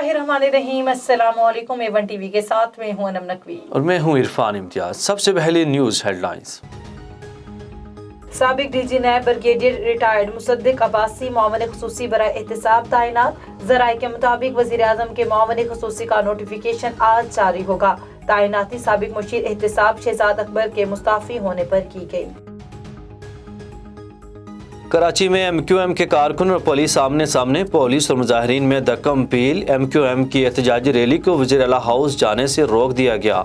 बिस्मिल्लाहिर्रहमानिर्रहीम। अस्सलामुअलैकुम। A1 TV के साथ में हूं अनम नकवी और मैं हूं इरफान इम्तियाज। सबसे पहले न्यूज़ हेडलाइंस। साबिक DG NAB brigadier retired Musaddiq Abbasi मामले खुसूसी बराए एहतसाब तैनात। ज़राए के मुताबिक वज़ीर आज़म के मामले खुसूसी का नोटिफिकेशन आज जारी होगा। तैनाती साबिक मुशीर एहतसाब शहजाद अकबर के मुस्ताफ़ी होने पर की गई। कराची में MQM के कारकुन और पुलिस आमने सामने। पुलिस और मुजाहिरीन में दक्कम पील। MQM की एहतजाजी रैली को वज़ीर आला हाउस जाने से रोक दिया गया।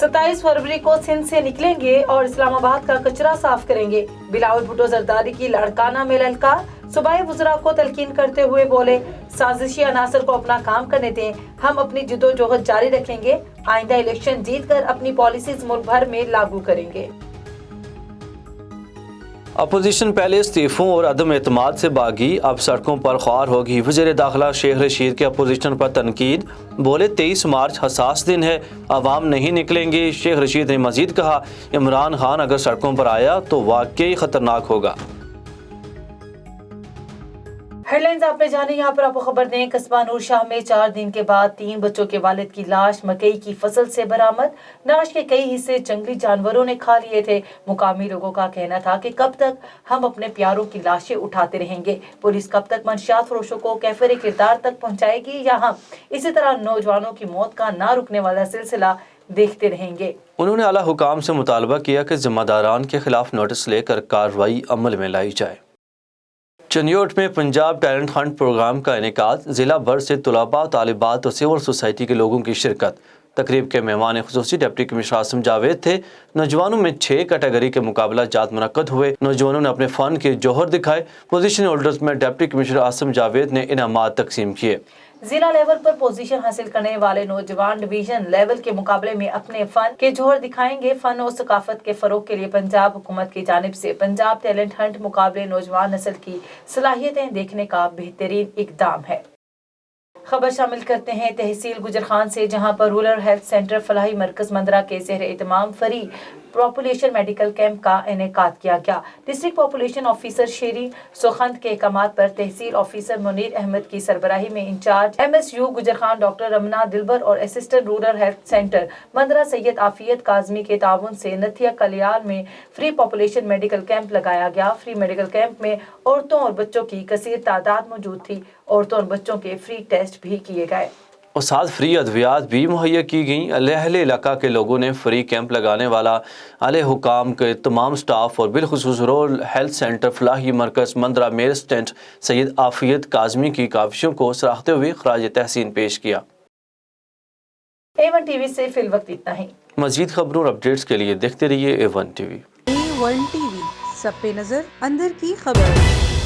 27 फरवरी को सिंध से निकलेंगे और इस्लामाबाद का कचरा साफ करेंगे। बिलावल भुट्टो जरदारी की लाड़काना में ललकार। सूबाई वज़रा को तलकीन करते हुए बोले, साजिशी अनासर को अपना काम करने दें, हम अपनी जिद्दोजहद जारी रखेंगे। आइंदा इलेक्शन जीत कर अपनी पॉलिसीज मुल्क भर में लागू करेंगे। अपोजिशन पहले इस्तीफों और अदम एतमाद से भागी, अब सड़कों पर ख्वार होगी। वज़ीर दाखिला शेख रशीद के अपोजिशन पर तनकीद। बोले 23 मार्च हसास दिन है, अवाम नहीं निकलेंगे। शेख रशीद ने मजीद कहा, इमरान खान अगर सड़कों पर आया तो वाकई खतरनाक होगा। हेडलाइंस आपने जाने, यहाँ पर आपको खबर दें, कस्बा नूर शाह में 4 दिन के बाद 3 बच्चों के वालिद की लाश मकई की फसल से बरामद। लाश के कई हिस्से जंगली जानवरों ने खा लिए थे। मुकामी लोगों का कहना था कि कब तक हम अपने प्यारों की लाशें उठाते रहेंगे। पुलिस कब तक मंशियात फरोशों को कैफरे किरदार तक पहुँचाएगी, या हम इसी तरह नौजवानों की मौत का ना रुकने वाला सिलसिला देखते रहेंगे। उन्होंने आला हुकाम से मुतालबा किया कि जिम्मेदारान के खिलाफ नोटिस लेकर कार्रवाई अमल में लाई जाए। चनियोट में पंजाब टैलेंट हंट प्रोग्राम का इनेकाद। जिला भर से तलबा, तालिबात और सिविल सोसाइटी के लोगों की शिरकत। तकरीब के मेहमान खुसूसी डिप्टी कमिश्नर आसिम जावेद थे। नौजवानों में 6 कैटेगरी के मुकाबला जात मुनक्कद हुए। नौजवानों ने अपने फ़न के जौहर दिखाए। पोजीशन होल्डर्स में डिप्टी कमिश्नर आसिम जावेद ने इनामात तकसीम किए। जिला लेवल पर पोजीशन हासिल करने वाले नौजवान डिवीजन लेवल के मुकाबले में अपने फन के जोहर दिखाएंगे। फन और सकाफत के फरोग के लिए पंजाब हुकूमत की जानिब से पंजाब टैलेंट हंट मुकाबले नौजवान नस्ल की सलाहियतें देखने का बेहतरीन इकदाम है। खबर शामिल करते हैं तहसील गुजरखान से, जहां पर रूरल हेल्थ सेंटर फलाही मरकज मंदरा के ज़ेर एहतमाम फ्री पॉपुलेशन मेडिकल कैंप का इनेकाद किया गया। डिस्ट्रिक्ट पॉपुलेशन ऑफिसर शेरी सोखंद के अहकामात पर तहसील ऑफिसर मुनीर अहमद की सरबराही में इंचार्ज MSU गुजरखान डॉक्टर रमना दिलबर और assistant rural health centre Mandra Syed आफियत Kazmi के ताउन से नथिया कलियार में फ्री पॉपुलेशन मेडिकल कैंप लगाया गया। फ्री मेडिकल कैंप में औरतों और बच्चों की कसीर तादाद मौजूद थी। औरतों और बच्चों के फ्री टेस्ट भी किए गए और साथ फ्री अद्वियात भी मुहैया की गई। अहले इलाका के लोगों ने फ्री कैंप लगाने वाला आले हुकाम के तमाम स्टाफ और बिलखुसूस रूरल हेल्थ सेंटर फलाही मरकज़ मंदरा में असिस्टेंट सैयद आफियत काजमी की काविशों को सराहते हुए खराज तहसीन पेश किया। A1 टीवी से फिल वक्त इतना ही। मज़ीद खबरों और अपडेट्स के लिए देखते रहिए A1 टीवी। A1 टीवी, सब पे नजर, अंदर की खबर।